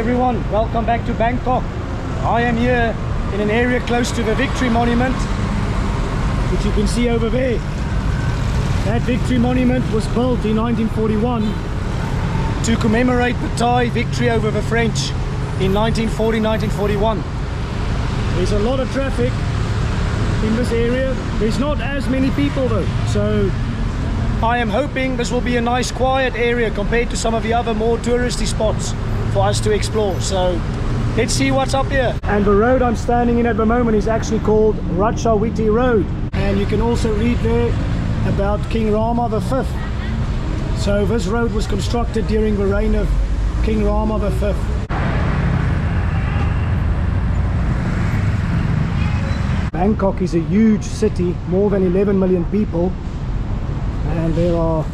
everyone, welcome back to Bangkok. I am here in an area close to the Victory Monument, which you can see over there. That Victory Monument was built in 1941 to commemorate the Thai victory over the French in 1940-1941. There's a lot of traffic in this area. There's not as many people though, so I am hoping this will be a nice quiet area compared to some of the other more touristy spots for us to explore. So let's see what's up here. And the road I'm standing in at the moment is actually called Ratchawithi Road, and you can also read there about King Rama V. So this road was constructed during the reign of King Rama V. Bangkok is a huge city, more than 11 million people, and there are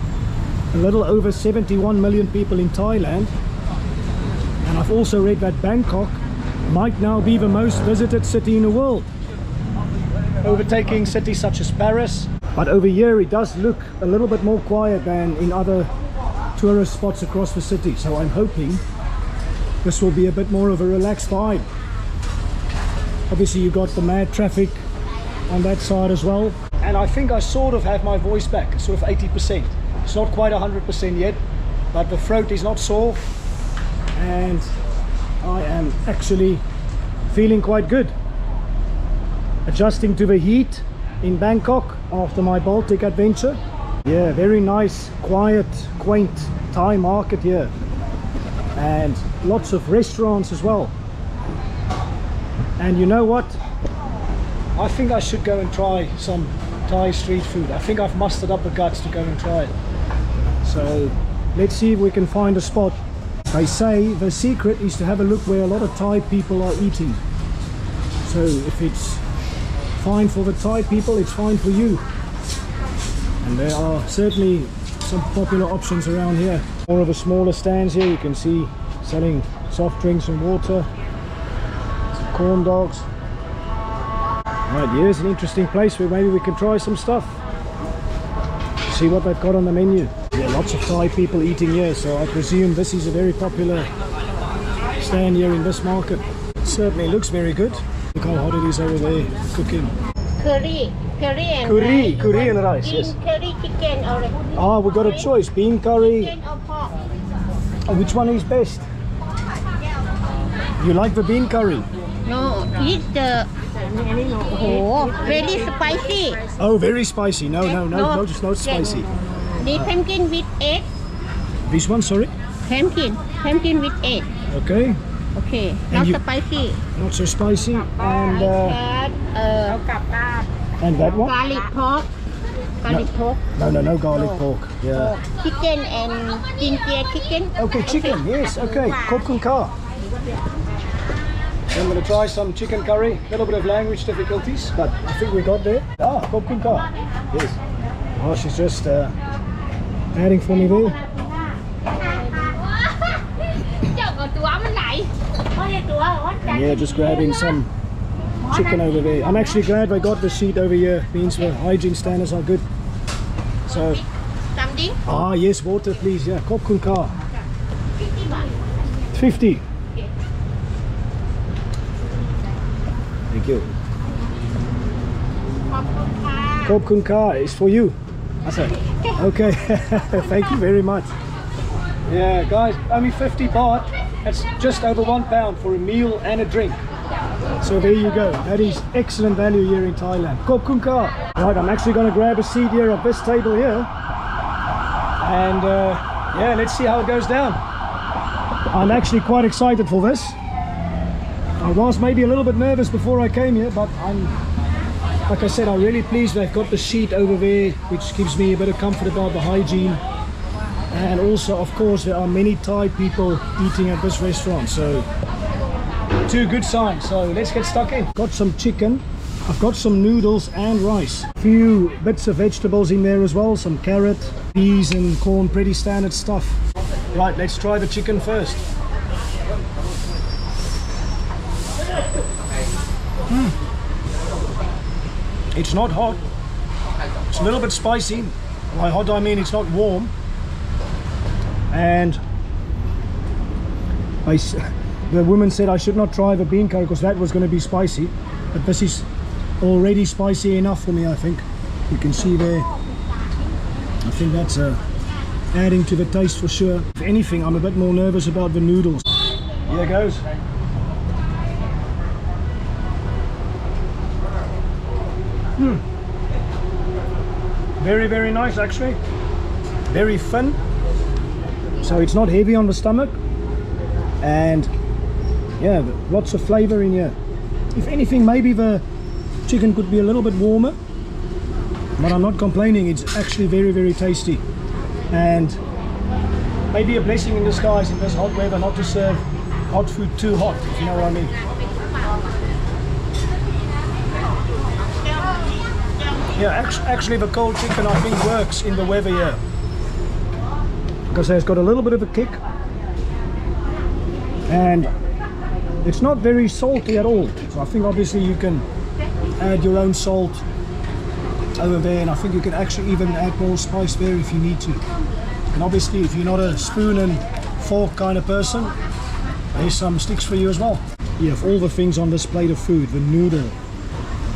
a little over 71 million people in Thailand. And I've also read that Bangkok might now be the most visited city in the world, overtaking cities such as Paris. But over here it does look a little bit more quiet than in other tourist spots across the city, so I'm hoping this will be a bit more of a relaxed vibe. Obviously you got the mad traffic on that side as well, and I think I sort of have my voice back, sort of 80%. It's not quite 100% yet, but the throat is not sore and I am actually feeling quite good. Adjusting to the heat in Bangkok after my Baltic adventure. Yeah, very nice, quiet, quaint Thai market here, and lots of restaurants as well. And you know what? I think I should go and try some Thai street food. I think I've mustered up the guts to go and try it. So let's see if we can find a spot. They say the secret is to have a look where a lot of Thai people are eating. So if it's fine for the Thai people, it's fine for you. And there are certainly some popular options around here. More of the smaller stands here, you can see selling soft drinks and water, some corn dogs. Right, here's an interesting place where maybe we can try some stuff. See what they've got on the menu. Yeah, lots of Thai people eating here, so I presume this is a very popular stand here in this market. It certainly looks very good. Look how hot it is over there cooking. Curry and Curry and rice, yes. Curry chicken or ah, we got a choice, bean curry. chicken or pork. Which one is best? You like the bean curry? No, it's the very spicy. Oh, very spicy. No, just not spicy. The pumpkin with egg. This one, sorry? Pumpkin with egg. Okay. Okay, not spicy. Not so spicy. And that one? Garlic pork. No garlic pork. Yeah. Chicken and ginger chicken. Okay, chicken. Yes. Okay. Khop khun ka. I'm going to try some chicken curry. A little bit of language difficulties, but I think we got there. Ah, khop khun ka. Yes. Oh, she's just adding for me there. And yeah, just grabbing some chicken over there. I'm actually glad I got the sheet over here. Means the hygiene standards are good. So. Something? Ah, yes, water please. Yeah, khop khun ka. 50. Thank you. Khop khun ka is for you. Okay. Thank you very much. Yeah, guys, only 50 baht. That's just over £1 for a meal and a drink. So there you go. That is excellent value here in Thailand. Khop khun ka. Right, I'm actually going to grab a seat here at this table here. And yeah, let's see how it goes down. I'm actually quite excited for this. I was maybe a little bit nervous before I came here, but like I said, I'm really pleased they've got the sheet over there, which gives me a bit of comfort about the hygiene. And also, of course, there are many Thai people eating at this restaurant, so two good signs. So let's get stuck in. Got some chicken, I've got some noodles and rice. A few bits of vegetables in there as well, some carrot, peas and corn, pretty standard stuff. Right, let's try the chicken first. It's not hot. It's a little bit spicy. By hot I mean it's not warm. And The woman said I should not try the bean curry because that was going to be spicy, but this is already spicy enough for me, I think. You can see there, I think that's adding to the taste for sure. If anything, I'm a bit more nervous about the noodles. Here goes. Very, very nice actually. Very thin. So it's not heavy on the stomach. And yeah, lots of flavor in here. If anything, maybe the chicken could be a little bit warmer, but I'm not complaining. It's actually very, very tasty. And maybe a blessing in disguise in this hot weather not to serve hot food too hot, if you know what I mean. Yeah, actually the cold chicken I think works in the weather here, because it's got a little bit of a kick and it's not very salty at all. So I think obviously you can add your own salt over there, and I think you can actually even add more spice there if you need to. And obviously if you're not a spoon and fork kind of person, there's some sticks for you as well. Yeah, of all the things on this plate of food, the noodle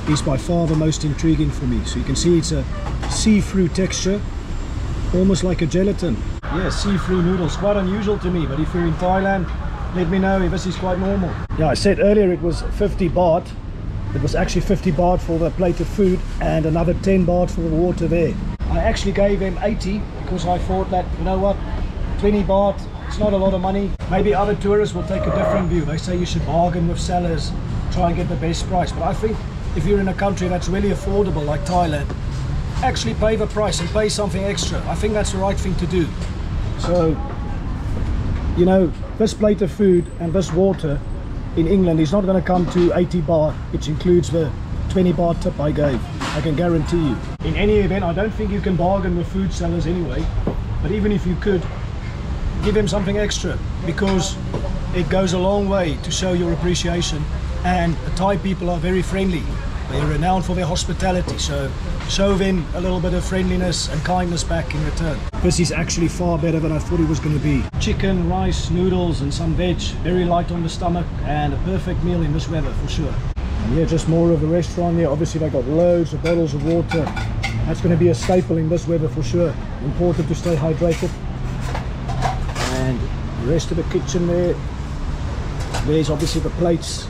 is by far the most intriguing for me. So you can see it's a see-through texture, almost like a gelatin. Yeah, see-through noodles, quite unusual to me, but if you're in Thailand, let me know if this is quite normal. Yeah, I said earlier it was 50 baht. It was actually 50 baht for the plate of food and another 10 baht for the water there. I actually gave them 80 because I thought that, you know what, 20 baht, it's not a lot of money. Maybe other tourists will take a different view. They say you should bargain with sellers, try and get the best price. But I think if you're in a country that's really affordable like Thailand, actually pay the price and pay something extra. I think that's the right thing to do. So, you know, this plate of food and this water in England is not going to come to 80 baht, which includes the 20 baht tip I gave. I can guarantee you. In any event, I don't think you can bargain with food sellers anyway, but even if you could, give them something extra, because it goes a long way to show your appreciation. And the Thai people are very friendly. They're renowned for their hospitality, so show them a little bit of friendliness and kindness back in return. This is actually far better than I thought it was going to be. Chicken, rice, noodles and some veg, very light on the stomach, and a perfect meal in this weather for sure. And yeah, just more of the restaurant there. Obviously they got loads of bottles of water. That's going to be a staple in this weather for sure. Important to stay hydrated. And the rest of the kitchen there, there's obviously the plates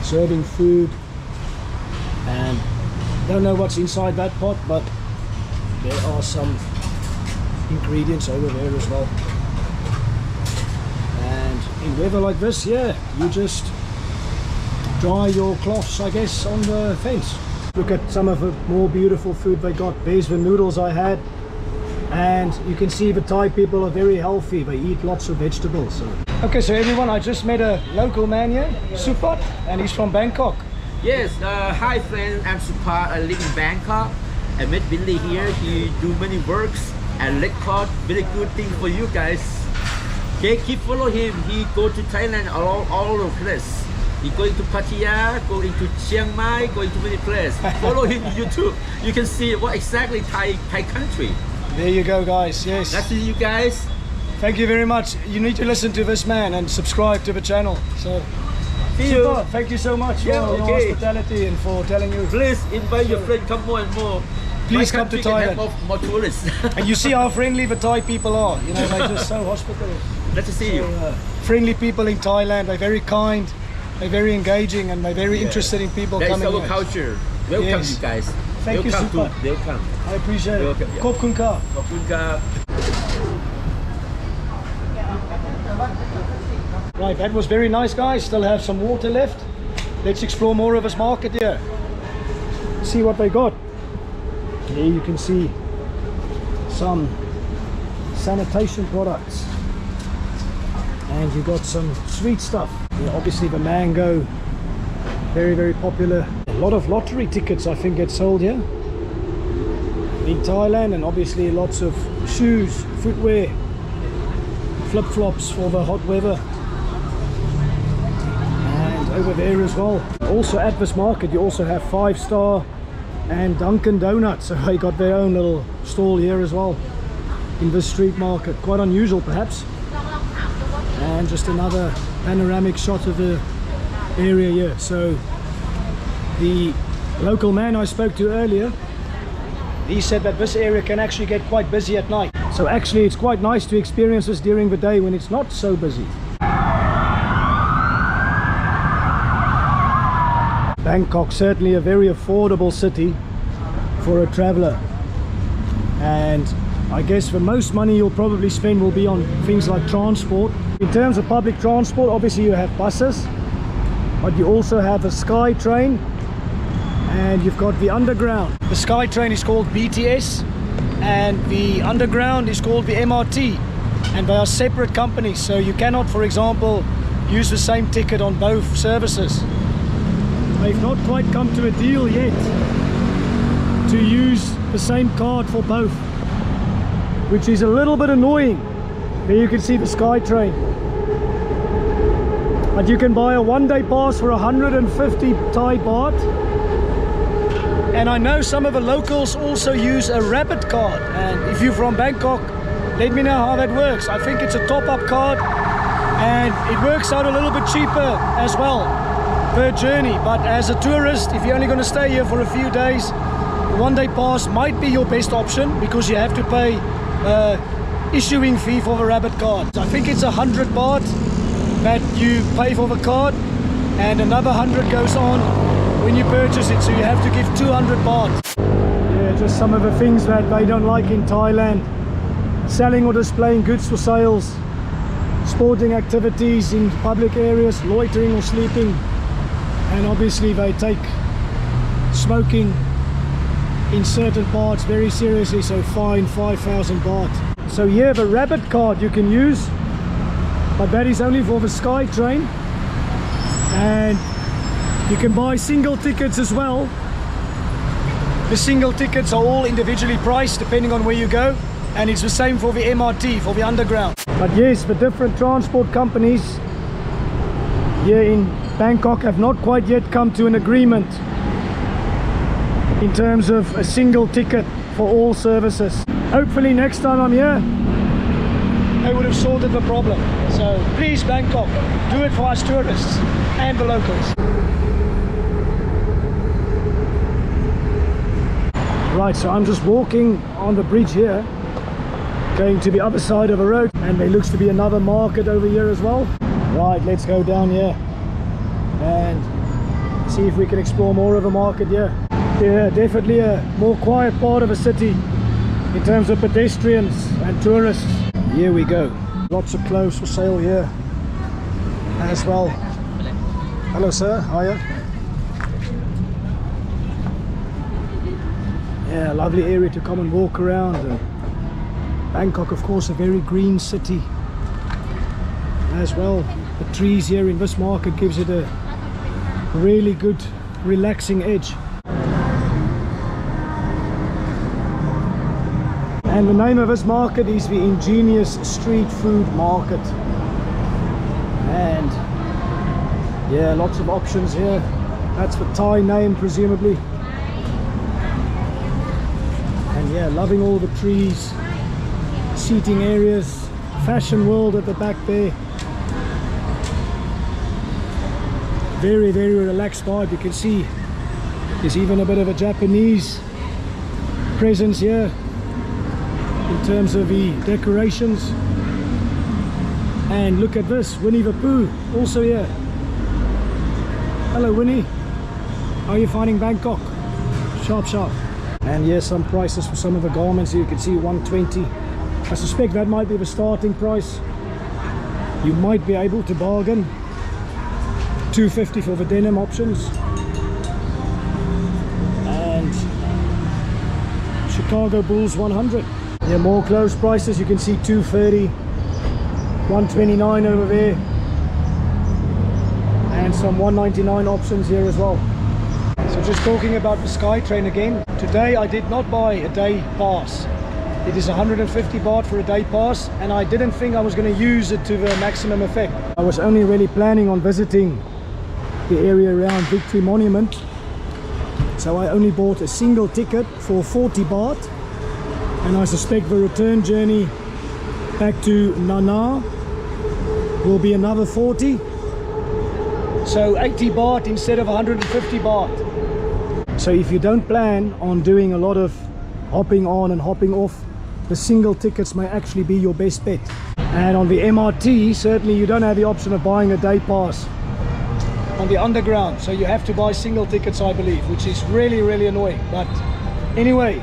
serving food, and don't know what's inside that pot, but there are some ingredients over there as well. And in weather like this, yeah, you just dry your cloths, I guess, on the fence. Look at some of the more beautiful food they got. There's the noodles I had, and you can see the Thai people are very healthy. They eat lots of vegetables. So. Okay, so everyone, I just met a local man here, Supat, and he's from Bangkok. Yes, hi friends, I'm Supat. I live in Bangkok. I met Billy here. He do many works and record very good thing for you guys. Okay, keep follow him. He go to Thailand all over the place. He going to Pattaya, going to Chiang Mai, going to many places. Follow him on YouTube. You can see what exactly Thai country. There you go, guys. Yes. Nice to see you guys. Thank you very much. You need to listen to this man and subscribe to the channel. So, see you. Thank you so much for your hospitality and for telling you. Please invite your friend, come more and more. Please come to Thailand. More tourists. And you see how friendly the Thai people are. You know, they're just so hospitable. Nice to see you. Friendly people in Thailand. They're very kind. They're very engaging, and they're very interested in people coming here. That's our culture. Welcome, you guys. Thank you, Super. Welcome. I appreciate it. Khop khun ka. Khop khun ka. Right, that was very nice, guys. Still have some water left. Let's explore more of this market here. See what they got. Here you can see some sanitation products. And you got some sweet stuff. Yeah, obviously the mango, very, very popular. A lot of lottery tickets I think get sold here in Thailand, and obviously lots of shoes, footwear, flip-flops for the hot weather. And over there as well. Also at this market you also have 5-Star and Dunkin' Donuts, so they got their own little stall here as well in this street market. Quite unusual perhaps. And just another panoramic shot of the area here. So the local man I spoke to earlier, he said that this area can actually get quite busy at night. So actually it's quite nice to experience this during the day when it's not so busy. Bangkok, certainly a very affordable city for a traveler, and I guess the most money you'll probably spend will be on things like transport. In terms of public transport, obviously you have buses, but you also have a Skytrain, and you've got the Underground. The Skytrain is called BTS and the Underground is called the MRT, and they are separate companies, so you cannot, for example, use the same ticket on both services. They've not quite come to a deal yet to use the same card for both, which is a little bit annoying. There you can see the Skytrain, but you can buy a one-day pass for 150 Thai baht, and I know some of the locals also use a rapid card, and if you're from Bangkok, let me know how that works. I think it's a top-up card and it works out a little bit cheaper as well per journey, but as a tourist, if you're only going to stay here for a few days, the one-day pass might be your best option because you have to pay issuing fee for the rapid card. I think it's 100 baht that you pay for the card, and another 100 goes on when you purchase it, so you have to give 200 baht. Yeah, just some of the things that they don't like in Thailand: selling or displaying goods for sales, sporting activities in public areas, loitering or sleeping, and obviously they take smoking in certain parts very seriously, so fine 5,000 baht. So yeah, the rapid card you can use, but that is only for the Skytrain, and you can buy single tickets as well. The single tickets are all individually priced depending on where you go, and it's the same for the MRT, for the Underground. But yes, the different transport companies here in Bangkok have not quite yet come to an agreement in terms of a single ticket for all services. Hopefully next time I'm here, they would have sorted the problem. So please, Bangkok, do it for us tourists and the locals. Right, so I'm just walking on the bridge here, going to the other side of the road, and there looks to be another market over here as well. Right, let's go down here and see if we can explore more of the market here. Yeah, definitely a more quiet part of the city in terms of pedestrians and tourists. Here we go. Lots of clothes for sale here as well. Hello sir, hiya. Yeah, lovely area to come and walk around. And Bangkok, of course, a very green city as well. The trees here in this market gives it a really good relaxing edge. And the name of this market is the Ingenious Street Food Market. And yeah, lots of options here. That's the Thai name presumably. And yeah, loving all the trees, seating areas, Fashion World at the back there. Very, very relaxed vibe. You can see there's even a bit of a Japanese presence here in terms of the decorations. And look at this, Winnie the Pooh also here. Hello Winnie, how are you finding Bangkok? Sharp, sharp. And here's some prices for some of the garments. You can see 120. I suspect that might be the starting price. You might be able to bargain. 250 for the denim options. And Chicago Bulls 100. Yeah, more clothes prices. You can see 230, 129 over there, and some 199 options here as well. So just talking about the Skytrain again. Today I did not buy a day pass. It is 150 baht for a day pass, and I didn't think I was going to use it to the maximum effect. I was only really planning on visiting the area around Victory Monument, so I only bought a single ticket for 40 baht, and I suspect the return journey back to Nana will be another 40. So 80 baht instead of 150 baht. So if you don't plan on doing a lot of hopping on and hopping off, the single tickets may actually be your best bet. And on the MRT, certainly you don't have the option of buying a day pass on the underground. So you have to buy single tickets, I believe, which is really, really annoying. But anyway,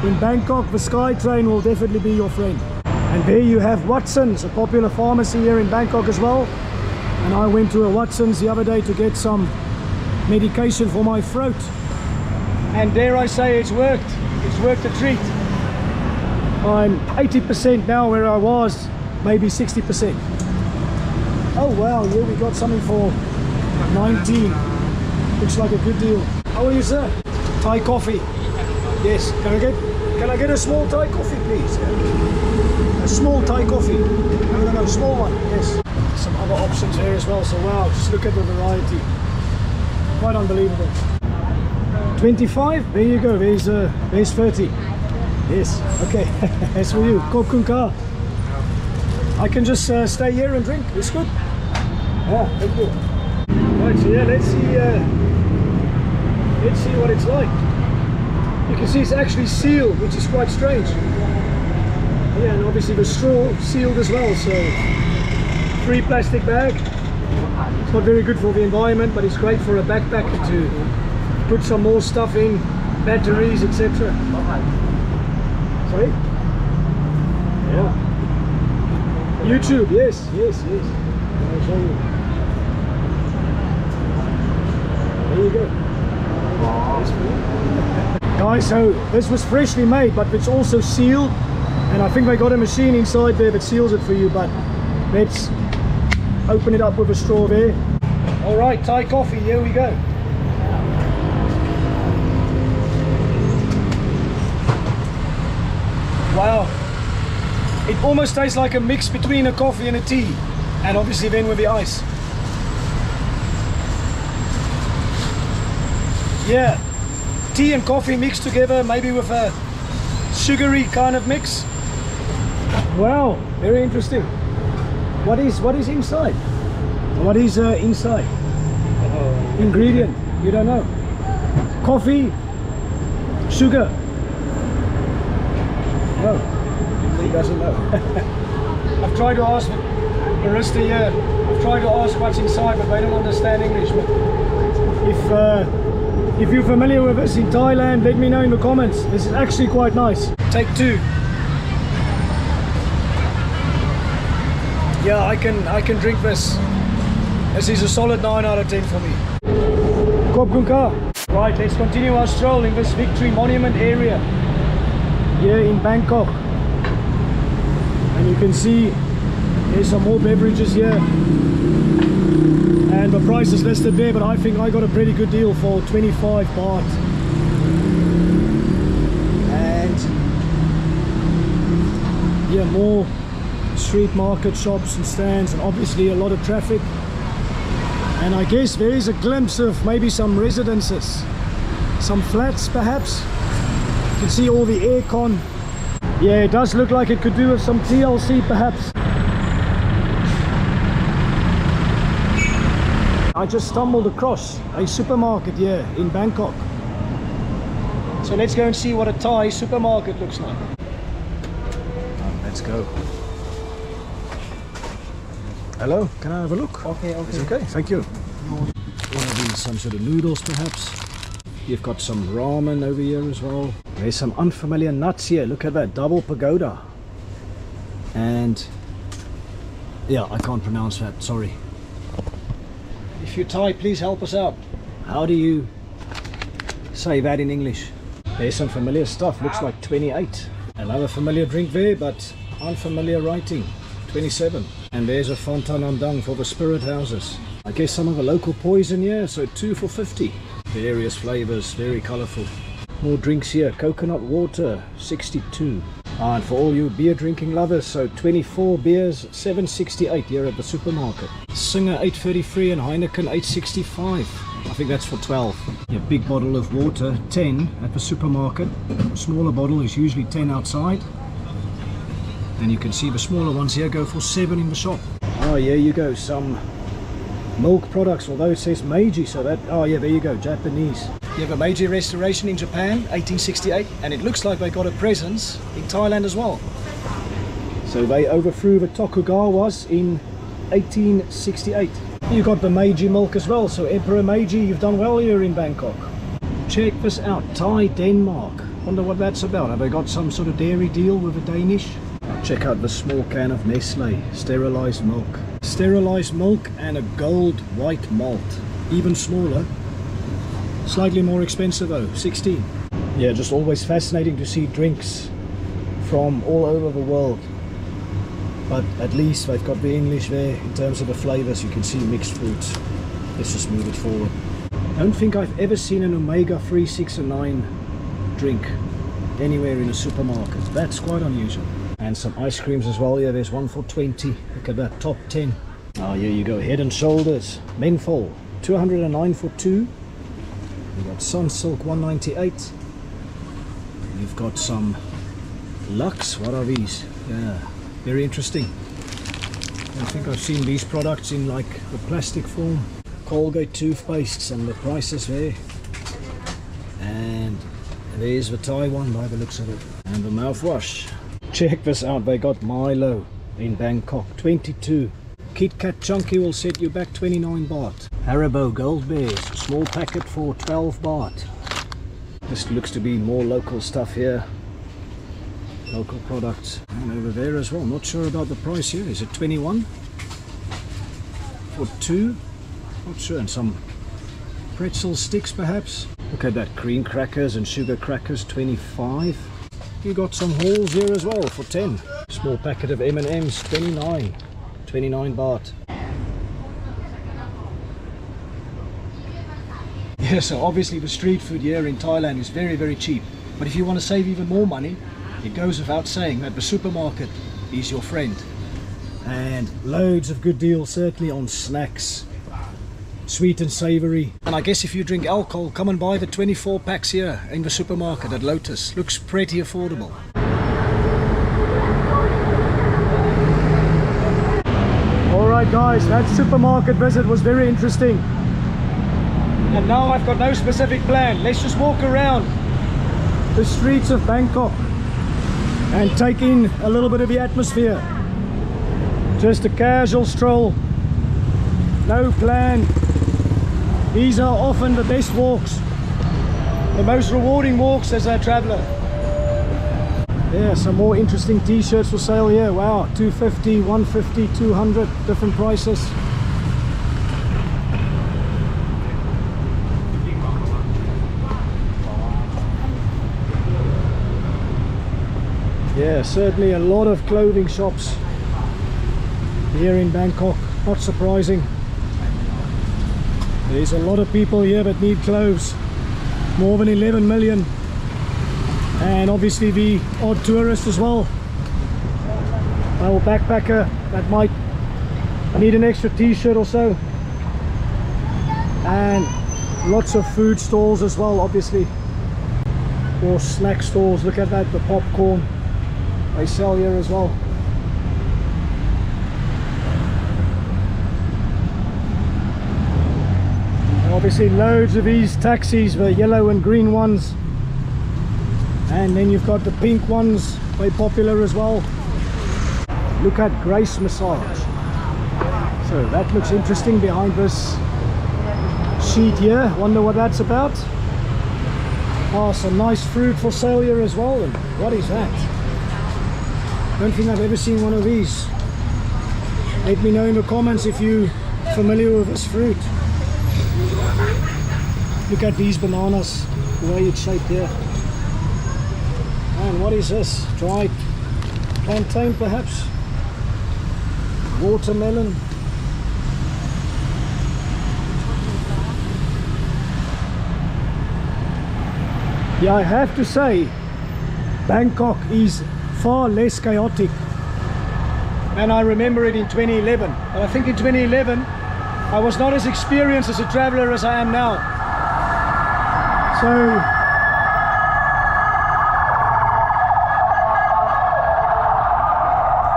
in Bangkok, the Skytrain will definitely be your friend. And there you have Watson's, a popular pharmacy here in Bangkok as well. And I went to a Watson's the other day to get some medication for my throat. And dare I say it's worked. It's worked a treat. I'm 80% now where I was, maybe 60%. Oh wow, yeah, we got something for 19. Looks like a good deal. How are you, sir? Thai coffee. Yes, can I get a small Thai coffee, please? A small Thai coffee. No, small one, yes. Some other options here as well, so wow, just look at the variety. Quite unbelievable. 25, there you go, there's 30. Yes, okay, that's for you. Khop khun ka. I can just stay here and drink, it's good. Yeah, thank you. Right, so yeah, let's see what it's like. You can see it's actually sealed, which is quite strange. Yeah, and obviously the straw sealed as well, so free plastic bag. It's not very good for the environment, but it's great for a backpacker to put some more stuff in, batteries, etc. Sorry? Yeah. YouTube, yes. I'll show you. There you go. Guys, so this was freshly made, but it's also sealed. And I think they got a machine inside there that seals it for you, but let's open it up with a straw there. All right, Thai coffee, here we go. Wow, it almost tastes like a mix between a coffee and a tea, and obviously then with the ice. Yeah, tea and coffee mixed together, maybe with a sugary kind of mix. Wow, very interesting. What is inside? What is inside? Ingredient, you don't know. Coffee, sugar. No, he doesn't know. I've tried to ask the barista here, I've tried to ask what's inside, but they don't understand English. But if you're familiar with this in Thailand, let me know in the comments. This is actually quite nice. Take two. Yeah, I can drink this. This is a solid 9 out of 10 for me. Khop khun ka. Right, let's continue our stroll in this Victory Monument area here in Bangkok. And you can see there's some more beverages here. And the price is listed there, but I think I got a pretty good deal for 25 baht. And yeah, more street market shops and stands, and obviously a lot of traffic. And I guess there is a glimpse of maybe some residences, some flats perhaps. You can see all the aircon. Yeah, it does look like it could do with some TLC perhaps. I just stumbled across a supermarket here in Bangkok. So let's go and see what a Thai supermarket looks like. Let's go. Hello, can I have a look? Okay. It's okay, thank you. One of these, some sort of noodles perhaps. You've got some ramen over here as well. There's some unfamiliar nuts here. Look at that, double pagoda. And yeah, I can't pronounce that, sorry. If you're Thai, please help us out. How do you say that in English? There's some familiar stuff, looks like 28. Another familiar drink there, but unfamiliar writing, 27. And there's a Fontanandang for the spirit houses. I guess some of the local poison here, so 2 for 50. Various flavors, very colorful. More drinks here, coconut water, 62. And for all you beer drinking lovers, so 24 beers, 768 here at the supermarket. Singer 833 and Heineken 865. I think that's for 12. Yeah, big bottle of water, 10 at the supermarket. Smaller bottle is usually 10 outside. And you can see the smaller ones here go for 7 in the shop. Oh, here you go, some milk products, although it says Meiji, so that, oh yeah, there you go, Japanese. You have a Meiji restoration in Japan, 1868, and it looks like they got a presence in Thailand as well. So they overthrew the Tokugawas in 1868. You got the Meiji milk as well, so Emperor Meiji, you've done well here in Bangkok. Check this out, Thai Denmark. Wonder what that's about. Have they got some sort of dairy deal with the Danish? Check out the small can of Nestle, sterilized milk. Sterilized milk and a gold white malt. Even smaller. Slightly more expensive though, 16. Yeah, just always fascinating to see drinks from all over the world. But at least they've got the English there in terms of the flavors. You can see mixed fruits. Let's just move it forward. I don't think I've ever seen an omega 3, 6 and 9 drink anywhere in a supermarket. That's quite unusual. And some ice creams as well. Yeah, there's one for 20. Look at that, top 10. Oh, here you go, Head and Shoulders. Menthol, 209 for 2. You've got Sunsilk, 198. You've got some Lux. What are these? Yeah, very interesting. I think I've seen these products in like the plastic form. Colgate toothpastes and the prices there. And there's the Thai one by the looks of it. And the mouthwash. Check this out, they got Milo in Bangkok, 22. Kit Kat Chunky will set you back 29 baht. Haribo Gold Bears, small packet for 12 baht. This looks to be more local stuff here. Local products. And over there as well, not sure about the price here. Is it 21? For 2? Not sure. And some pretzel sticks perhaps. Look at that, cream crackers and sugar crackers, 25. You got some halls here as well for 10. Small packet of M&Ms, 29. 29 baht. Yeah, so obviously the street food here in Thailand is very, very cheap. But if you want to save even more money, it goes without saying that the supermarket is your friend. And loads of good deals, certainly on snacks, sweet and savory. And I guess if you drink alcohol, come and buy the 24 packs here in the supermarket at Lotus. Looks pretty affordable. Alright guys, that supermarket visit was very interesting. And now I've got no specific plan. Let's just walk around the streets of Bangkok and take in a little bit of the atmosphere. Just a casual stroll. No plan. These are often the best walks, the most rewarding walks as a traveler. Yeah, some more interesting t-shirts for sale here. Wow, 250, 150, 200, different prices. Yeah, certainly a lot of clothing shops here in Bangkok, not surprising. There's a lot of people here that need clothes, more than 11 million. And obviously the odd tourist as well, or backpacker that might need an extra t-shirt or so. And lots of food stalls as well, obviously, or snack stalls. Look at that, the popcorn they sell here as well. And obviously loads of these taxis, the yellow and green ones. And then you've got the pink ones, very popular as well. Look at Grace Massage. So that looks interesting behind this sheet here. Wonder what that's about. Oh, some nice fruit for sale here as well. And what is that? Don't think I've ever seen one of these. Let me know in the comments if you're familiar with this fruit. Look at these bananas, the way it's shaped here. And what is this? Dried plantain perhaps? Watermelon? Yeah, I have to say, Bangkok is far less chaotic than I remember it in 2011. But I think in 2011, I was not as experienced as a traveler as I am now. So,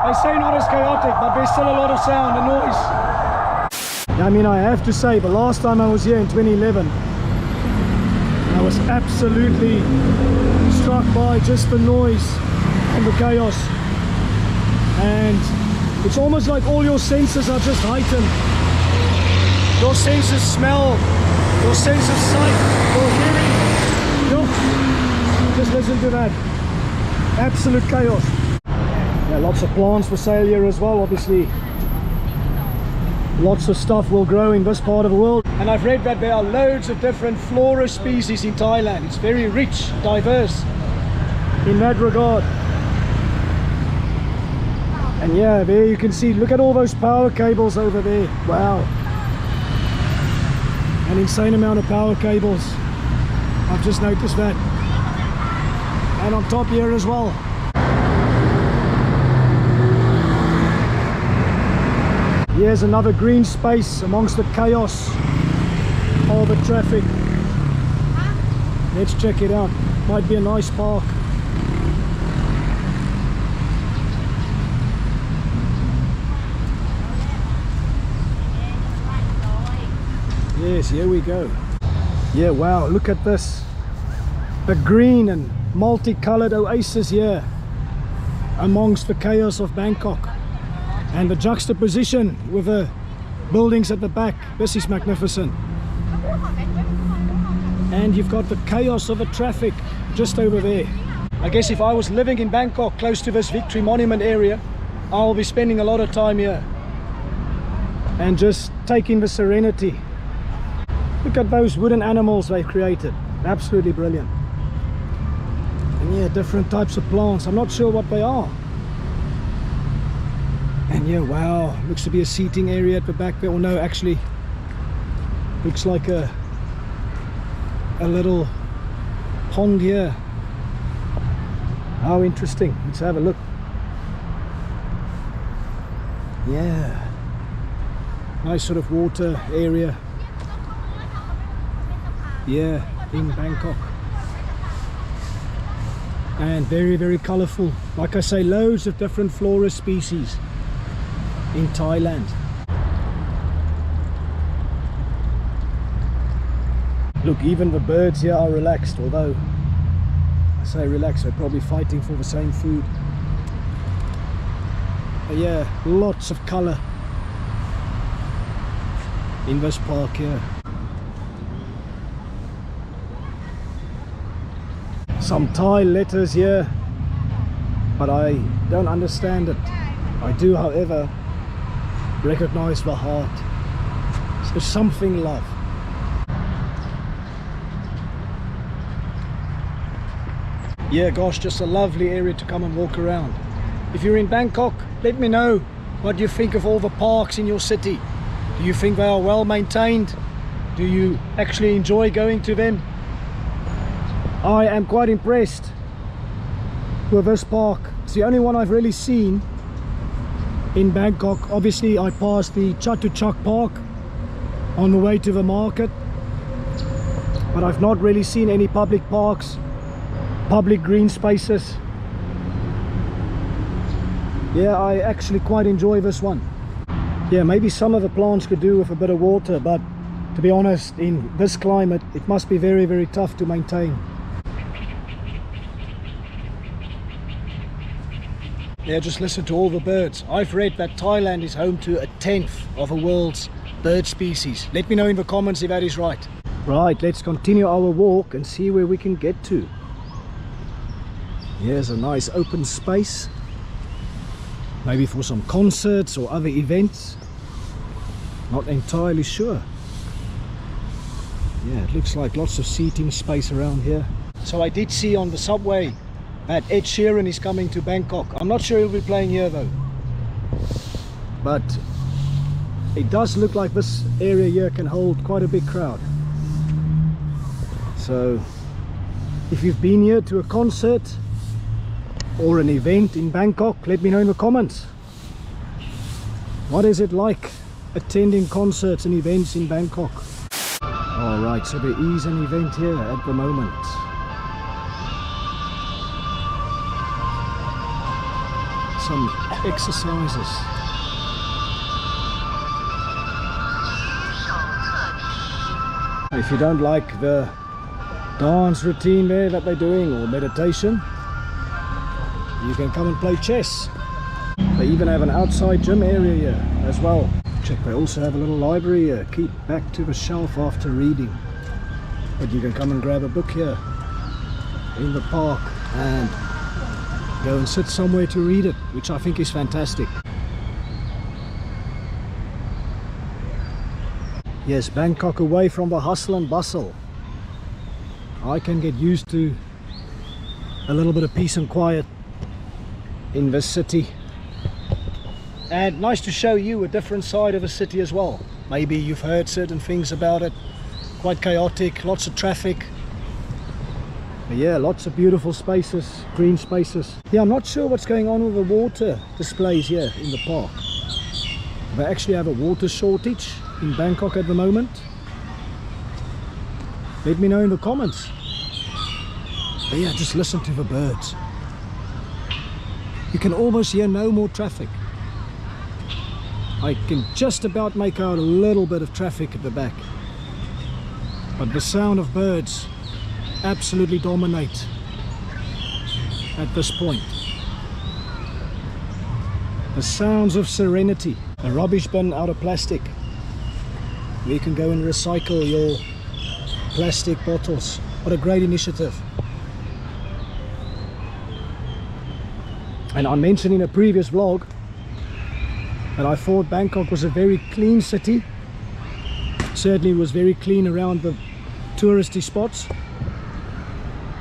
I say not as chaotic, but there's still a lot of sound and noise. I mean, I have to say, the last time I was here in 2011, I was absolutely struck by just the noise and the chaos. And it's almost like all your senses are just heightened. Your sense of smell, your sense of sight, your hearing. Look, just listen to that. Absolute chaos. Yeah, lots of plants for sale here as well, obviously. Lots of stuff will grow in this part of the world. And I've read that there are loads of different flora species in Thailand. It's very rich, diverse in that regard. And yeah, there you can see, look at all those power cables over there. Wow. An insane amount of power cables. I've just noticed that. And on top here as well. Here's another green space amongst the chaos of the traffic. Let's check it out. Might be a nice park. Yes, here we go. Yeah, wow, look at this. The green and multicolored oasis here amongst the chaos of Bangkok. And the juxtaposition with the buildings at the back. This is magnificent. And you've got the chaos of the traffic just over there. I guess if I was living in Bangkok close to this Victory Monument area, I'll be spending a lot of time here and just taking the serenity. Look at those wooden animals they've created. Absolutely brilliant. And yeah, different types of plants. I'm not sure what they are. And yeah, wow, looks to be a seating area at the back there. Or no, actually, looks like a little pond here. How interesting. Let's have a look. Yeah, nice sort of water area. Yeah, in Bangkok. And very, very colorful. Like I say, loads of different flora species in Thailand. Look, even the birds here are relaxed, although I say relaxed, they're probably fighting for the same food. But yeah, lots of color in this park here. Some Thai letters here, but I don't understand it. I do, however, recognize the heart. So something love. Yeah, gosh, just a lovely area to come and walk around. If you're in Bangkok, let me know what you think of all the parks in your city. Do you think they are well maintained? Do you actually enjoy going to them? I am quite impressed with this park. It's the only one I've really seen in Bangkok. Obviously I passed the Chatuchak Park on the way to the market, but I've not really seen any public parks, public green spaces. Yeah, I actually quite enjoy this one. Yeah, maybe some of the plants could do with a bit of water, but to be honest, in this climate it must be very, very tough to maintain. Yeah, just listen to all the birds. I've read that Thailand is home to 1/10 of the world's bird species. Let me know in the comments if that is right. Right, let's continue our walk and see where we can get to. Here's a nice open space. Maybe for some concerts or other events. Not entirely sure. Yeah, it looks like lots of seating space around here. So I did see on the subway that Ed Sheeran is coming to Bangkok. I'm not sure he'll be playing here though. But it does look like this area here can hold quite a big crowd. So if you've been here to a concert or an event in Bangkok, let me know in the comments. What is it like attending concerts and events in Bangkok? Alright, so there is an event here at the moment. Some exercises. If you don't like the dance routine there that they're doing or meditation, you can come and play chess. They even have an outside gym area here as well. Check, they also have a little library here. Keep back to the shelf after reading. But you can come and grab a book here in the park and go and sit somewhere to read it, which I think is fantastic. Yes, Bangkok away from the hustle and bustle. I can get used to a little bit of peace and quiet in this city. And nice to show you a different side of a city as well. Maybe you've heard certain things about it. Quite chaotic, lots of traffic. But yeah, lots of beautiful spaces, green spaces. Yeah, I'm not sure what's going on with the water displays here in the park. They actually have a water shortage in Bangkok at the moment. Let me know in the comments. But yeah, just listen to the birds. You can almost hear no more traffic. I can just about make out a little bit of traffic at the back. But the sound of birds absolutely dominate at this point. The sounds of serenity. A rubbish bin out of plastic. You can go and recycle your plastic bottles. What a great initiative. And I mentioned in a previous vlog that I thought Bangkok was a very clean city. Certainly it was very clean around the touristy spots.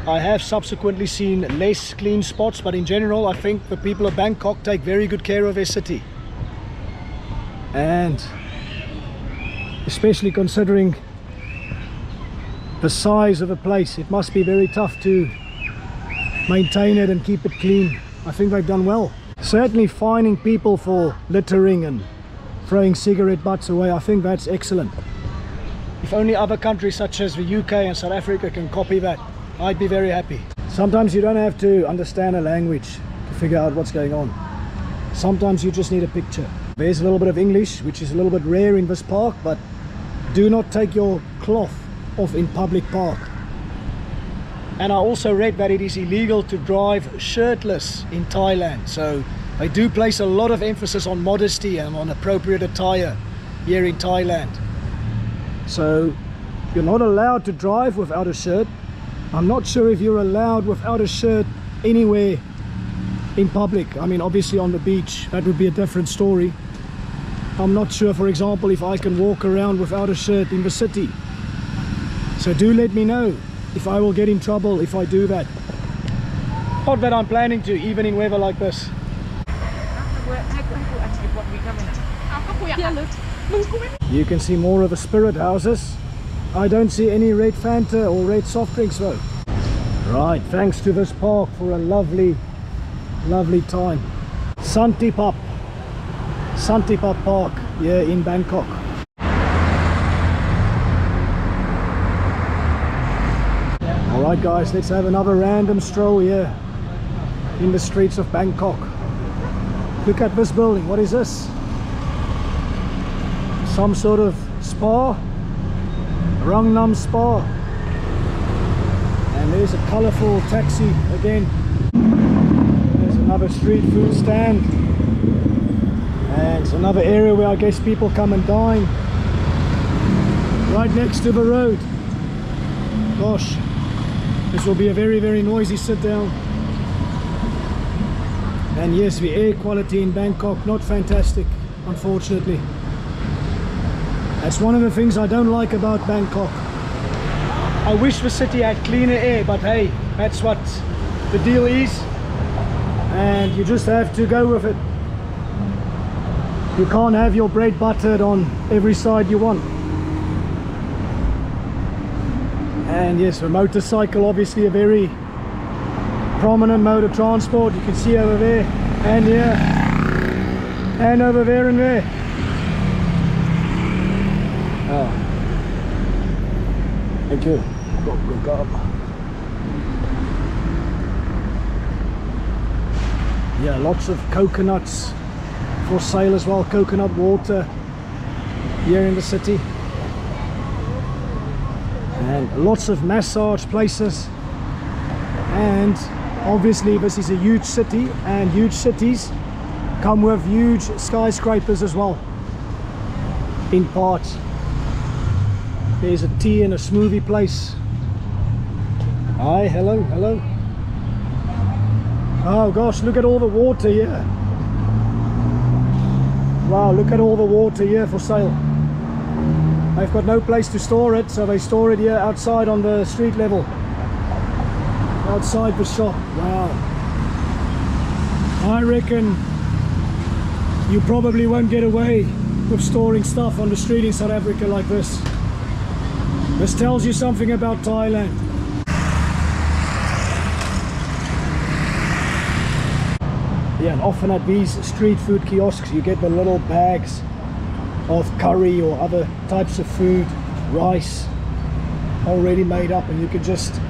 I have subsequently seen less clean spots, but in general I think the people of Bangkok take very good care of their city. And especially considering the size of a place, it must be very tough to maintain it and keep it clean. I think they've done well. Certainly fining people for littering and throwing cigarette butts away, I think that's excellent. If only other countries such as the UK and South Africa can copy that, I'd be very happy. Sometimes you don't have to understand a language to figure out what's going on. Sometimes you just need a picture. There's a little bit of English, which is a little bit rare in this park, but do not take your cloth off in public park. And I also read that it is illegal to drive shirtless in Thailand. So they do place a lot of emphasis on modesty and on appropriate attire here in Thailand. So you're not allowed to drive without a shirt. I'm not sure if you're allowed without a shirt anywhere in public. I mean, obviously on the beach, that would be a different story. I'm not sure, for example, if I can walk around without a shirt in the city. So do let me know if I will get in trouble if I do that. Not that I'm planning to, even in weather like this. You can see more of the spirit houses. I don't see any red Fanta or red soft drinks though. Right, thanks to this park for a lovely, lovely time. Santipap Park here in Bangkok. Alright guys, let's have another random stroll here in the streets of Bangkok. Look at this building. What is this? Some sort of spa? Rangnam Spa. And there's a colourful taxi again. There's another street food stand. And it's another area where I guess people come and dine. Right next to the road. Gosh, this will be a very, very noisy sit down. And yes, the air quality in Bangkok, not fantastic, unfortunately. That's one of the things I don't like about Bangkok. I wish the city had cleaner air, but hey, that's what the deal is. And you just have to go with it. You can't have your bread buttered on every side you want. And yes, the motorcycle, obviously a very prominent mode of transport. You can see over there and here and over there and there. Oh, thank you. Go. Yeah, lots of coconuts for sale as well. Coconut water here in the city. and lots of massage places. And obviously this is a huge city, and huge cities come with huge skyscrapers as well, in parts. There's a tea and a smoothie place. Hi, hello, hello. Oh gosh, look at all the water here. Wow, look at all the water here for sale. They've got no place to store it, so they store it here outside on the street level. Outside the shop. Wow. I reckon you probably won't get away with storing stuff on the street in South Africa like this. This tells you something about Thailand. Yeah, and often at these street food kiosks you get the little bags of curry or other types of food, rice, already made up, and you can just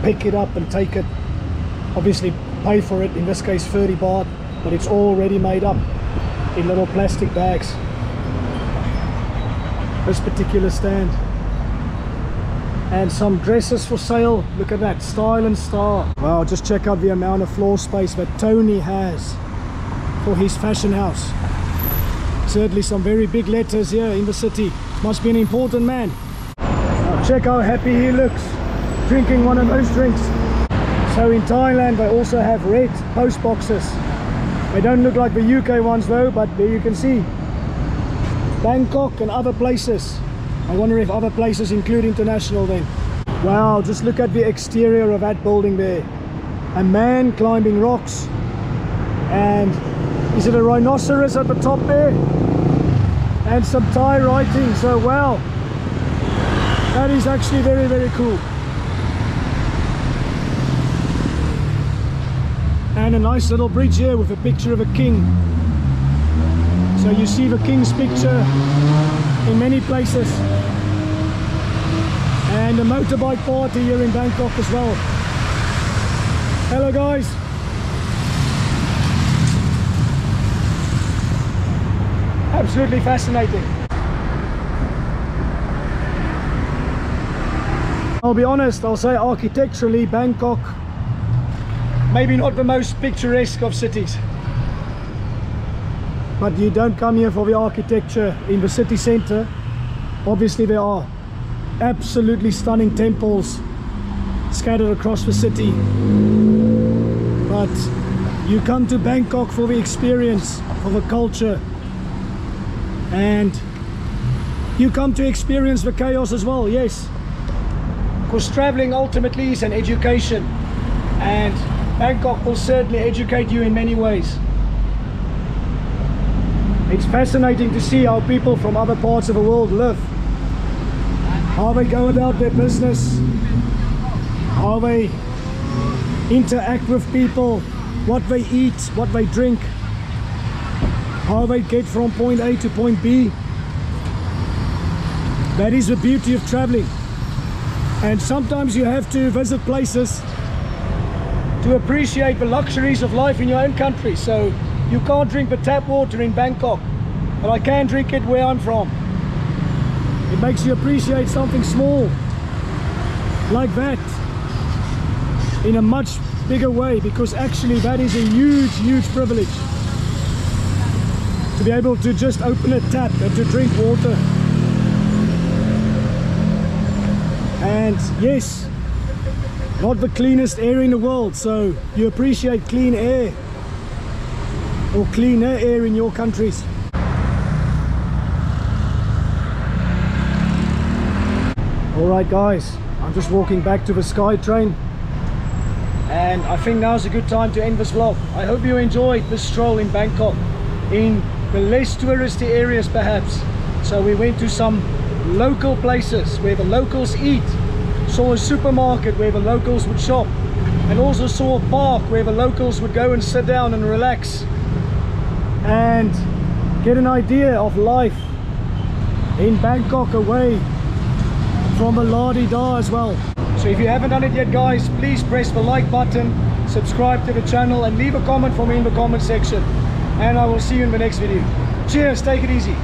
pick it up and take it. Obviously pay for it, in this case 30 baht, but it's already made up in little plastic bags. This particular stand. And some dresses for sale. Look at that, Style and Star. Wow, just check out the amount of floor space that Tony has for his fashion house. Certainly some very big letters here in the city. Must be an important man. Now check how happy he looks, drinking one of those drinks. So in Thailand they also have red post boxes. They don't look like the UK ones though, but there you can see Bangkok and other places. I wonder if other places include international then. Wow, just look at the exterior of that building there. A man climbing rocks, and is it a rhinoceros at the top there? And some Thai writing, so wow, that is actually very, very cool. And a nice little bridge here with a picture of a king. So you see the king's picture in many places. And a motorbike party here in Bangkok as well. Hello guys. Absolutely fascinating. I'll be honest, I'll say architecturally Bangkok maybe not the most picturesque of cities. But you don't come here for the architecture in the city center. Obviously there are absolutely stunning temples scattered across the city. But you come to Bangkok for the experience, for the culture. And you come to experience the chaos as well, yes. Because traveling ultimately is an education. And Bangkok will certainly educate you in many ways. It's fascinating to see how people from other parts of the world live, how they go about their business, how they interact with people, what they eat, what they drink, how they get from point A to point B. That is the beauty of traveling. And sometimes you have to visit places to appreciate the luxuries of life in your own country. So you can't drink the tap water in Bangkok, but I can drink it where I'm from. It makes you appreciate something small like that in a much bigger way, because actually that is a huge, huge privilege to be able to just open a tap and to drink water. And yes, not the cleanest air in the world, so you appreciate clean air or cleaner air in your countries. Alright guys, I'm just walking back to the Skytrain, and I think now's a good time to end this vlog. I hope you enjoyed this stroll in Bangkok, in the less touristy areas perhaps. So we went to some local places where the locals eat, saw a supermarket where the locals would shop, and also saw a park where the locals would go and sit down and relax and get an idea of life in Bangkok away from the la-di-da as well. So if you haven't done it yet guys, please press the like button, subscribe to the channel, and leave a comment for me in the comment section, and I will see you in the next video. Cheers, take it easy.